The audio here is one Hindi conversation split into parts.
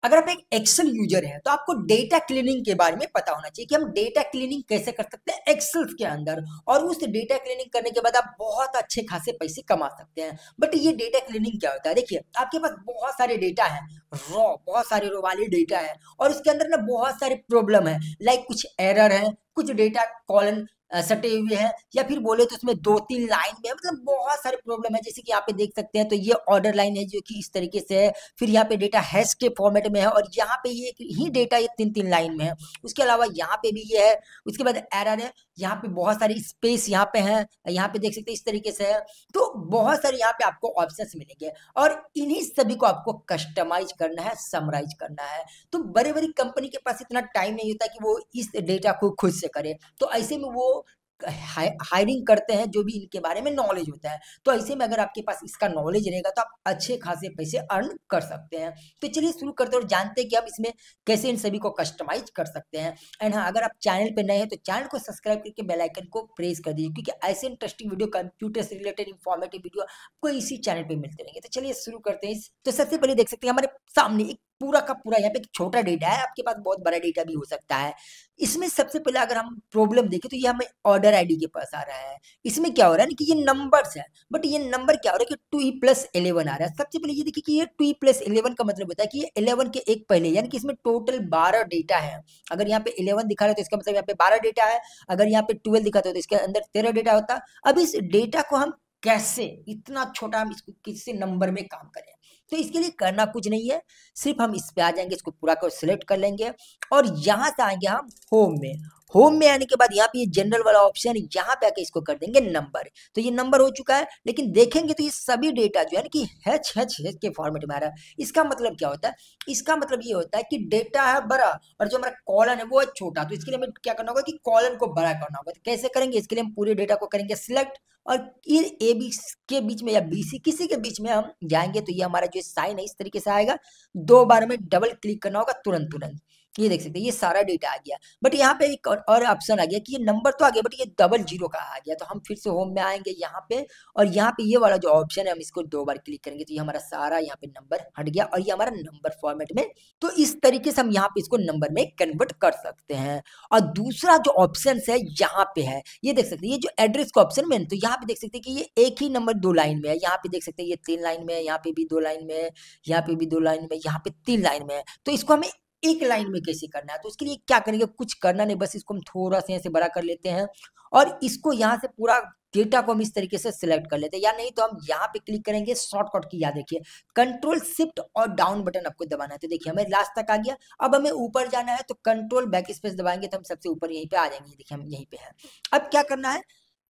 अगर आप एक एक्सेल यूजर हैं तो आपको डेटा क्लीनिंग के बारे में पता होना चाहिए कि हम डेटा क्लीनिंग कैसे कर सकते हैं एक्सेल के अंदर, और उस डेटा क्लीनिंग करने के बाद आप बहुत अच्छे खासे पैसे कमा सकते हैं। बट ये डेटा क्लीनिंग क्या होता है? देखिए, आपके पास बहुत सारे डेटा है, रॉ, बहुत सारे रो वाले डेटा है, और उसके अंदर ना बहुत सारे प्रॉब्लम है, लाइक कुछ एरर है, कुछ डेटा कॉलन सटे हुए हैं, या फिर बोले तो उसमें 2-3 लाइन में है, मतलब बहुत सारे प्रॉब्लम है। जैसे कि यहाँ पे देख सकते हैं, तो ये ऑर्डर लाइन है जो कि इस तरीके से है, फिर यहाँ पे डेटा हैश के फॉर्मेट में है, और यहाँ पे ये ही डेटा ये 3-3 लाइन में है। उसके अलावा यहाँ पे भी ये है, उसके बाद एरर है, यहाँ पे बहुत सारी स्पेस यहाँ पे है, यहाँ पे देख सकते हैं इस तरीके से है। तो बहुत सारे यहाँ पे आपको ऑप्शंस मिलेंगे, और इन्हीं सभी को आपको कस्टमाइज करना है, समराइज करना है। तो बड़ी बड़ी कंपनी के पास इतना टाइम नहीं होता कि वो इस डेटा को खुद से करे, तो ऐसे में वो हायरिंग करते हैं जो भी इनके बारे में नॉलेज होता है। तो ऐसे में अगर आपके पास इसका नॉलेज रहेगा तो आप अच्छे खासे पैसे अर्न कर सकते हैं। तो चलिए शुरू करते हैं और जानते हैं कि हम इसमें कैसे इन सभी को कस्टमाइज कर सकते हैं। एंड हाँ, अगर आप चैनल पे नए हैं तो चैनल को सब्सक्राइब करके बेल आइकन को प्रेस कर दीजिए, क्योंकि ऐसे इंटरेस्टिंग वीडियो, कंप्यूटर से रिलेटेड इंफॉर्मेटिव वीडियो आपको इसी चैनल पे मिलते रहेंगे। तो चलिए शुरू करते हैं। तो सबसे पहले देख सकते हैं हमारे सामने एक पूरा का पूरा यहाँ पे एक छोटा डेटा है, आपके पास बहुत बड़ा डेटा भी हो सकता है। इसमें सबसे पहले अगर हम प्रॉब्लम देखें तो ये हमें ऑर्डर आईडी के पास आ रहा है। इसमें क्या हो रहा है ना कि ये नंबर्स है, बट ये नंबर क्या हो रहा है कि 2e+11 आ रहा है। सबसे पहले ये देखिए कि ये 2e+11 का मतलब होता है कि ये 11 के एक पहले, यानी कि इसमें टोटल 12 डेटा है। अगर यहाँ पे 11 दिखा रहा है तो इसका मतलब यहाँ पे 12 डेटा है। अगर यहाँ पे 12 दिखाता है तो इसके अंदर 13 डेटा होता है। अब इस डेटा को हम कैसे, इतना छोटा, हम इसको किसी नंबर में काम करें? तो इसके लिए करना कुछ नहीं है, सिर्फ हम इस पे आ जाएंगे, इसको पूरा को सिलेक्ट कर लेंगे, और यहां से आएंगे हम होम में। होम में आने के बाद यहाँ पे ये जनरल वाला ऑप्शन है, यहाँ पे आके इसको कर देंगे नंबर। तो ये नंबर हो चुका है, लेकिन देखेंगे तो ये सभी डेटा जो है ना कि एच के फॉर्मेट में आ रहा है। इसका मतलब क्या होता है? इसका मतलब ये होता है कि डेटा है बड़ा और जो हमारा कॉलन है वो है छोटा। तो इसके लिए हमें क्या करना होगा कि कॉलन को बड़ा करना होगा। तो कैसे करेंगे? इसके लिए हम पूरे डेटा को करेंगे सिलेक्ट, और इन ए बी के बीच में या बी सी किसी के बीच में हम जाएंगे तो ये हमारा जो साइन है इस तरीके से आएगा। 2 बार में डबल क्लिक करना होगा तुरंत तुरंत। ये देख सकते हैं ये सारा डेटा आ गया, बट यहाँ पे एक और ऑप्शन आ गया कि ये नंबर तो आ गया बट ये डबल जीरो का आ गया। तो हम फिर से होम में आएंगे यहाँ पे, और यहाँ पे ये वाला जो ऑप्शन है हम इसको 2 बार क्लिक करेंगे तो ये हमारा सारा यहाँ पे नंबर हट गया, और ये हमारा नंबर फॉर्मेट में। तो इस तरीके से हम यहाँ पे इसको नंबर में कन्वर्ट कर सकते हैं। और दूसरा जो ऑप्शन है यहाँ पे है, ये देख सकते हैं, ये जो एड्रेस का ऑप्शन में, तो यहाँ पे देख सकते हैं कि ये एक ही नंबर 2 लाइन में है। यहाँ पे देख सकते हैं ये 3 लाइन में है, यहाँ पे भी 2 लाइन में है, यहाँ पे भी 2 लाइन में, यहाँ पे 3 लाइन में है। तो इसको हमें एक लाइन में कैसे करना है? तो इसके लिए क्या करेंगे? कुछ करना नहीं, बस इसको हम थोड़ा सा ऐसे बड़ा कर लेते हैं, और इसको यहाँ से पूरा डेटा को हम इस तरीके से सिलेक्ट कर लेते हैं, या नहीं तो हम यहाँ पे क्लिक करेंगे। शॉर्टकट की याद रखिए, कंट्रोल शिफ्ट और डाउन बटन आपको दबाना है। तो देखिए हमें लास्ट तक आ गया। अब हमें ऊपर जाना है तो कंट्रोल बैक स्पेस दबाएंगे तो हम सबसे ऊपर यहीं पे आ जाएंगे। देखिए हम यहीं पे हैं। अब क्या करना है?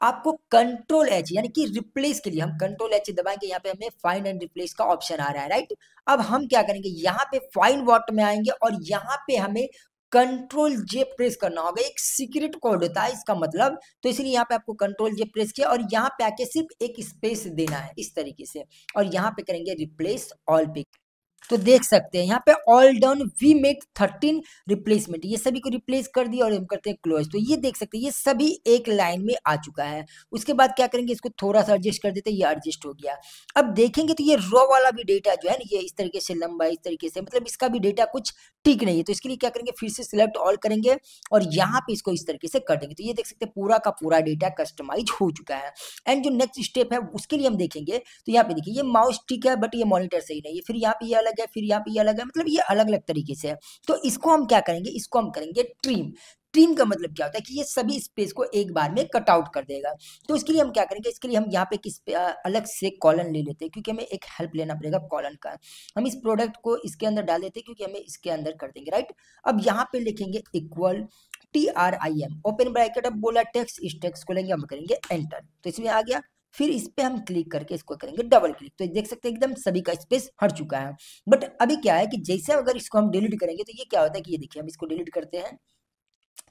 आपको कंट्रोल एच, यानी कि रिप्लेस के लिए हम कंट्रोल एच दबाएंगे। यहाँ पे हमें फाइंड एंड रिप्लेस का ऑप्शन आ रहा है, राइट। अब हम क्या करेंगे? यहाँ पे फाइंड व्हाट में आएंगे, और यहाँ पे हमें कंट्रोल जे प्रेस करना होगा। एक सीक्रेट कोड होता है इसका मतलब, तो इसलिए यहाँ पे आपको कंट्रोल जे प्रेस किया, और यहाँ पे आके सिर्फ एक स्पेस देना है इस तरीके से, और यहाँ पे करेंगे रिप्लेस ऑल पे। तो देख सकते हैं यहाँ पे all done, we made 13 replacement, ये सभी को रिप्लेस कर दिया, और हम करते हैं क्लोज। तो ये देख सकते हैं ये सभी एक लाइन में आ चुका है। उसके बाद क्या करेंगे? इसको थोड़ा सा एडजस्ट कर देते हैं, ये एडजस्ट हो गया। अब देखेंगे तो ये रॉ वाला भी डेटा जो है ना, ये इस तरीके से लंबा है, इस तरीके से, मतलब इसका भी डेटा कुछ ठीक नहीं है। तो इसके लिए क्या करेंगे? फिर से सिलेक्ट ऑल करेंगे, और यहाँ पे इसको इस तरीके से कर देंगे। तो ये देख सकते हैं पूरा का पूरा डेटा कस्टमाइज हो चुका है। एंड जो नेक्स्ट स्टेप है उसके लिए हम देखेंगे, तो यहाँ पे देखिए ये माउस ठीक है, बट ये मॉनिटर सही नहीं है, फिर यहाँ पे ये अलग है, फिर यहाँ पे ये अलग है, मतलब ये अलग अलग तरीके से है। तो इसको हम क्या करेंगे? इसको हम करेंगे ट्रिम। ट्रिम का मतलब क्या होता है कि ये सभी स्पेस को एक बार में कट आउट कर देगा। तो इसके लिए हम क्या करेंगे? इसके लिए हम यहाँ पे अलग से कॉलन ले लेते हैं, क्योंकि हमें एक हेल्प लेना पड़ेगा कॉलन का। हम इस प्रोडक्ट को इसके अंदर डाल देते हैं, क्योंकि हमें इसके अंदर कर देंगे, राइट। अब यहाँ पे लिखेंगे इक्वल TRIM ओपन ब्रैकेट। अब बोला टेक्स्ट, इस टेक्स्ट को लेंगे, हम करेंगे एंटर, तो इसमें आ गया। फिर इस पे हम क्लिक करके इसको करेंगे डबल क्लिक, तो देख सकते हैं एकदम सभी का स्पेस हट चुका है। बट अभी क्या है कि जैसे अगर इसको हम डिलीट करेंगे तो ये क्या होता है कि ये देखिए हम इसको डिलीट करते हैं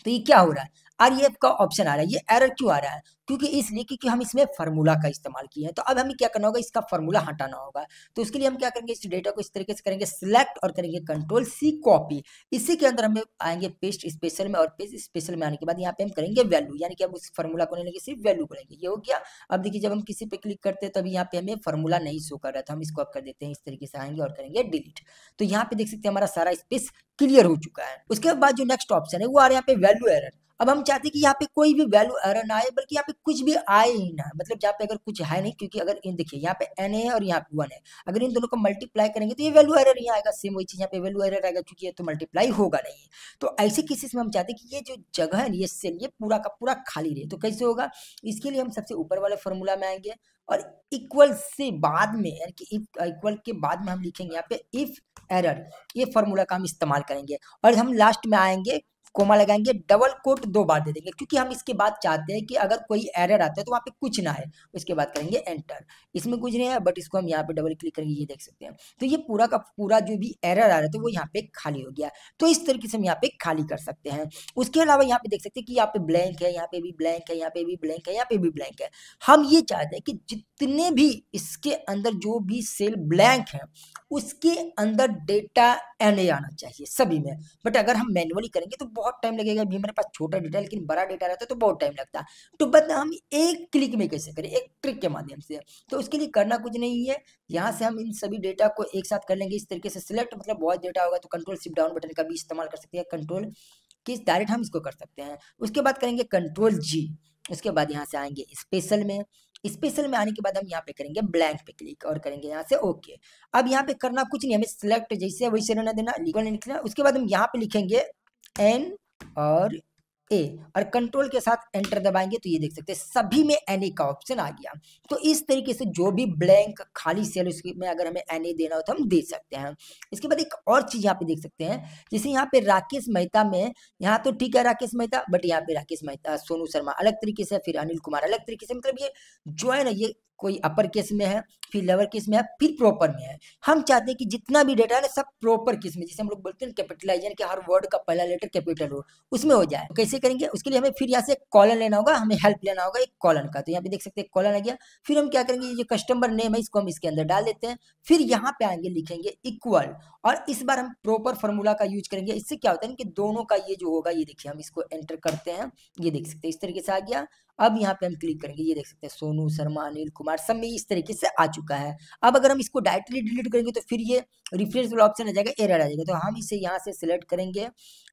तो ये क्या हो रहा है? REF का ऑप्शन आ रहा है। ये एरर क्यों आ रहा है? क्योंकि इसलिए क्योंकि हम इसमें फार्मूला का इस्तेमाल किए हैं। तो अब हमें क्या करना होगा, इसका फार्मूला हटाना होगा। तो उसके लिए हम क्या करेंगे, इस डेटा को इस तरीके से करेंगे सिलेक्ट और करेंगे कंट्रोल सी कॉपी। इसी के अंदर हमें आएंगे पेस्ट स्पेशल में, और पेस्ट स्पेशल में आने के बाद यहाँ पे हम करेंगे वैल्यू, यानी कि हम उस फार्मूला को नहीं लेंगे, सिर्फ वैल्यू को लेंगे। ये हो गया। अब देखिए जब हम किसी पे क्लिक करते हैं तो अभी यहाँ पे हमें फार्मूला नहीं शो कर रहा था, हम इसको अब कर देते हैं इस तरीके से, आएंगे और करेंगे डिलीट। तो यहाँ पे देख सकते हैं हमारा सारा स्पेस क्लियर हो चुका है। उसके बाद जो नेक्स्ट ऑप्शन है वो आ रहा है यहाँ पे वैल्यू एरर। अब हम चाहते हैं कि यहाँ पे कोई भी वैल्यू एरर ना आए, बल्कि यहाँ पे कुछ भी आए ही ना, मतलब यहाँ पे अगर कुछ है नहीं, क्योंकि अगर इन देखिए यहाँ पे n है और यहाँ पे 1 है, अगर इन दोनों को मल्टीप्लाई करेंगे तो ये वैल्यू एरर नहीं आएगा। सेम वही चीज यहाँ पे वैल्यू एरर आएगा, क्योंकि ये तो मल्टीप्लाई होगा नहीं। तो ऐसे केसेस में हम चाहते हैं कि ये जो जगह है ये सेल ये पूरा का पूरा खाली रहे। तो कैसे होगा, इसके लिए हम सबसे ऊपर वाले फॉर्मूला में आएंगे और इक्वल से बाद में, यानी कि इक्वल के बाद में हम लिखेंगे यहाँ पे इफ एरर, ये फॉर्मूला का हम इस्तेमाल करेंगे। और हम लास्ट में आएंगे कोमा लगाएंगे, डबल कोट 2 बार दे देंगे, क्योंकि हम इसके बाद चाहते हैं कि अगर कोई एरर आता है तो वहाँ पे कुछ ना है। उसके बाद करेंगे एंटर। इसमें कुछ नहीं है, बट इसको हम यहाँ पे डबल क्लिक करेंगे, ये देख सकते हैं। तो ये पूरा का पूरा जो भी एरर आ रहा था वो यहाँ पे खाली हो गया। तो इस तरीके से हम यहाँ पे खाली कर सकते हैं। उसके अलावा यहाँ पे देख सकते हैं कि यहाँ पे ब्लैंक है, यहाँ पे भी ब्लैंक है, यहाँ पे भी ब्लैंक है, यहाँ पे भी ब्लैंक है। हम ये चाहते हैं कि जितने भी इसके अंदर जो भी सेल ब्लैंक है उसके अंदर डेटा एन आना चाहिए सभी में। बट अगर हम मैन्युअली करेंगे तो बहुत टाइम लगेगा। अभी हमारे पास छोटा डेटा, लेकिन बड़ा डेटा रहता है तो बहुत टाइम लगता है। तो बस हम एक क्लिक में कैसे करें, एक ट्रिक के माध्यम से। तो उसके लिए करना कुछ नहीं है, यहाँ से हम इन सभी डेटा को एक साथ कर लेंगे इस तरीके से सिलेक्ट, मतलब बहुत डेटा होगा तो कंट्रोल शिफ्ट डाउन बटन का भी इस्तेमाल कर सकते हैं, कंट्रोल की डायरेक्ट हम इसको कर सकते हैं। उसके बाद करेंगे कंट्रोल जी। उसके बाद यहाँ से आएंगे स्पेशल में, स्पेशल में आने के बाद हम यहाँ पे करेंगे ब्लैंक पे क्लिक और करेंगे यहाँ से ओके। अब यहाँ पे करना कुछ नहीं, हमें सिलेक्ट जैसे वैसे रहना देना, लिखना नहीं लिखना। उसके बाद हम यहाँ पे लिखेंगे एन और ए और कंट्रोल के साथ एंटर दबाएंगे तो ये देख सकते हैं सभी में एन का ऑप्शन आ गया। तो इस तरीके से जो भी ब्लैंक खाली सेल उसमें अगर हमें एन देना हो तो हम दे सकते हैं। इसके बाद एक और चीज यहाँ पे देख सकते हैं, जैसे यहाँ पे राकेश मेहता में, यहाँ तो ठीक है राकेश मेहता, बट यहाँ पे राकेश मेहता सोनू शर्मा अलग तरीके से, फिर अनिल कुमार अलग तरीके से, मतलब ये जो है ना ये कोई अपर केस में है, फिर लोअर केस में है, फिर प्रॉपर में है। हम चाहते हैं कि जितना भी डेटा है ना सब प्रॉपर केस में, जैसे हम लोग बोलते हैं कैपिटलाइज, यानी कि हर वर्ड का पहला लेटर कैपिटल हो, उसमें हो जाए। तो कैसे करेंगे, उसके लिए हमें फिर यहाँ से कॉलन लेना होगा, हमें हेल्प लेना होगा एक कॉलन का। तो यहाँ पे देख सकते हैं कॉलन आ गया। फिर हम क्या करेंगे, ये जो कस्टमर नेम है इसको हम इसके अंदर डाल देते हैं। फिर यहाँ पे आएंगे लिखेंगे इक्वल, और इस बार हम प्रॉपर फॉर्मूला का यूज करेंगे। इससे क्या होता है कि दोनों का ये जो होगा, ये देखिए हम इसको एंटर करते हैं, ये देख सकते हैं इस तरीके से आ गया। अब यहाँ पे हम क्लिक करेंगे, ये देख सकते हैं सोनू शर्मा अनिल कुमार सब में इस तरीके से आ चुका है। अब अगर हम इसको डायरेक्टली डिलीट करेंगे तो फिर ये रिफ्रेश वाला ऑप्शन आ जाएगा, एरर आ जाएगा। तो हम इसे यहाँ से सिलेक्ट करेंगे,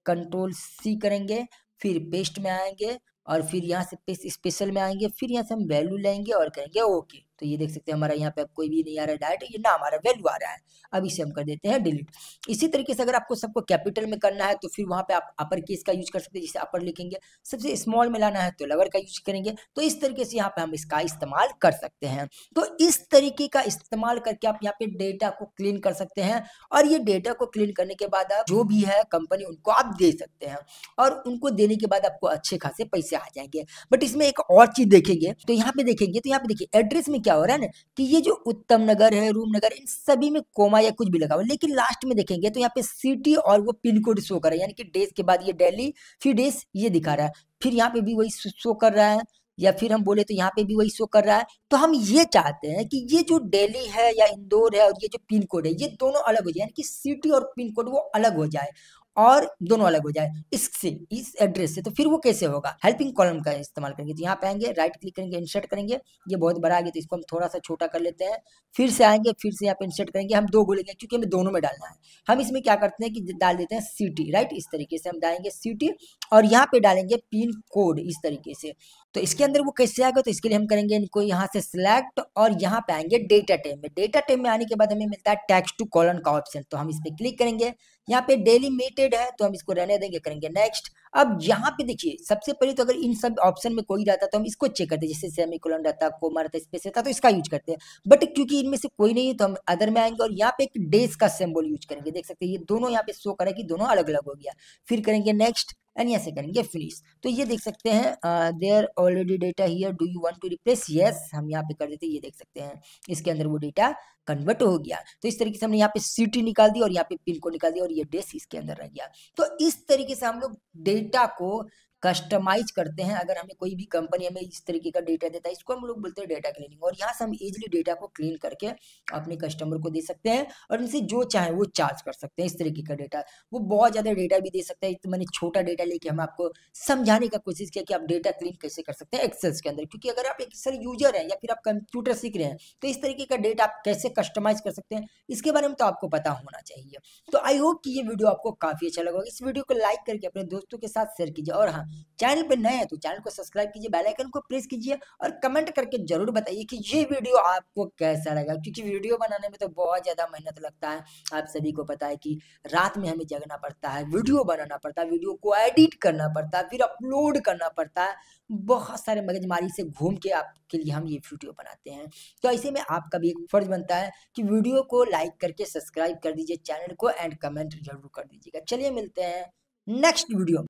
कंट्रोल सी करेंगे, फिर पेस्ट में आएंगे और फिर यहाँ से पेस्ट स्पेशल में आएंगे, फिर यहाँ से हम वैल्यू लेंगे और करेंगे ओके। तो ये देख सकते हैं हमारा यहाँ पे अब कोई भी नहीं आ रहा है डायरेक्ट, ये ना हमारा वैल्यू आ रहा है। अब इसे हम कर देते हैं डिलीट। इसी तरीके से अगर आपको सबको कैपिटल में करना है तो फिर वहां पे आप अपर केस का यूज कर सकते हैं, जिसे अपर लिखेंगे। सबसे स्मॉल में लाना है तो लोअर का यूज करेंगे। तो इस तरीके से यहाँ पे हम इसका इस्तेमाल कर सकते हैं। तो इस तरीके का इस्तेमाल करके आप यहाँ पे डेटा को क्लीन कर सकते हैं, और ये डेटा को क्लीन करने के बाद आप जो भी है कंपनी उनको आप दे सकते हैं, और उनको देने के बाद आपको अच्छे खासे पैसे आ जाएंगे। बट इसमें एक और चीज देखेंगे, तो यहाँ पे देखेंगे तो यहाँ पे देखिए एड्रेस में क्या हो रहा है ना, कि ये जो उत्तम नगर है, रूम नगर, इन सभी में कोमा या कुछ भी लगा हुआ है, लेकिन लास्ट में देखेंगे तो यहाँ पे सिटी और वो पिन कोड शो कर रहा है, यानी कि डेज के बाद ये दिल्ली, फिर डेज ये दिखा रहा है, फिर यहाँ पे भी वही शो कर रहा है, या फिर हम बोले तो यहाँ पे भी वही शो कर रहा है। तो हम ये चाहते हैं कि ये जो दिल्ली है या इंदौर है और ये जो पिन कोड है ये दोनों अलग हो जाए, यानी कि सिटी और पिन कोड वो अलग हो जाए और दोनों अलग हो जाए इससे, इस एड्रेस से। तो फिर वो कैसे होगा, हेल्पिंग कॉलम का इस्तेमाल करेंगे। तो यहाँ पे आएंगे, राइट क्लिक करेंगे, इंसर्ट करेंगे, ये बहुत बड़ा आ गया तो इसको हम थोड़ा सा छोटा कर लेते हैं। फिर से आएंगे, फिर से यहाँ पे इंसर्ट करेंगे, हम 2 बोलेंगे क्योंकि हमें दोनों में डालना है। हम इसमें क्या करते हैं कि डाल देते हैं सिटी, राइट, इस तरीके से हम डालेंगे सिटी, और यहाँ पे डालेंगे पिन कोड इस तरीके से। तो इसके अंदर वो कैसे आएगा, तो इसके लिए हम करेंगे इनको यहाँ से सिलेक्ट और यहाँ पे आएंगे डेटा टाइप में। डेटा टाइप में आने के बाद हमें मिलता है टेक्स्ट टू कॉलन का ऑप्शन, तो हम इस पे क्लिक करेंगे। यहाँ पे डेलीमिटेड है तो हम इसको रहने देंगे, करेंगे नेक्स्ट। अब यहाँ पे देखिए सबसे पहले तो अगर इन सब ऑप्शन में कोई रहता तो हम इसको चेक करते, जैसे सेमीकोलन रहता, कोमा रहता, स्पेस रहता तो इसका यूज करते हैं। बट क्योंकि इनमें से कोई नहीं है तो हम अदर में आएंगे और यहाँ पे एक डेज का सिंबल यूज करेंगे। देख सकते हैं ये दोनों यहाँ पे शो करे कि दोनों अलग अलग हो गया। फिर करेंगे नेक्स्ट एंड यहाँ से करेंगे फिनिश। तो ये देख सकते हैं there already data here, do you want to replace, yes हम यहाँ पे कर देते हैं। ये देख सकते हैं इसके अंदर वो डेटा कन्वर्ट हो गया। तो इस तरीके से हमने यहाँ पे सिटी निकाल दी और यहाँ पे पिन को निकाल दिया और ये डेस इसके अंदर रह गया। तो इस तरीके से हम लोग डेटा को कस्टमाइज करते हैं। अगर हमें कोई भी कंपनी हमें इस तरीके का डेटा देता है, इसको हम लोग बोलते हैं डेटा क्लीनिंग। और यहाँ से हम इजीली डेटा को क्लीन करके अपने कस्टमर को दे सकते हैं और उनसे जो चाहे वो चार्ज कर सकते हैं। इस तरीके का डेटा, वो बहुत ज़्यादा डेटा भी दे सकता है। तो मैंने छोटा डेटा लेके हम आपको समझाने का कोशिश किया कि आप डेटा क्लीन कैसे कर सकते हैं एक्सेल्स के अंदर। क्योंकि अगर आप एक्सेल यूजर हैं या फिर आप कंप्यूटर सीख रहे हैं, तो इस तरीके का डेटा आप कैसे कस्टमाइज कर सकते हैं, इसके बारे में तो आपको पता होना चाहिए। तो आई होप कि ये वीडियो आपको काफी अच्छा लगा होगा। इस वीडियो को लाइक करके अपने दोस्तों के साथ शेयर कीजिए। और हाँ, चैनल पे नए हैं तो चैनल को सब्सक्राइब कीजिए, बेल आइकन को प्रेस कीजिए और कमेंट करके जरूर बताइए कि ये वीडियो आपको कैसा लगा। क्योंकि वीडियो बनाने में तो बहुत ज्यादा मेहनत लगता है। आप सभी को पता है कि रात में हमें जगना पड़ता है, वीडियो बनाना पड़ता है, वीडियो को एडिट करना पड़ता है, फिर अपलोड करना पड़ता है। बहुत सारे मगजमारी से घूम के आपके लिए हम ये वीडियो बनाते हैं। तो ऐसे में आपका भी एक फर्ज बनता है कि वीडियो को लाइक करके सब्सक्राइब कर दीजिए चैनल को, एंड कमेंट जरूर कर दीजिएगा। चलिए मिलते हैं नेक्स्ट वीडियो में।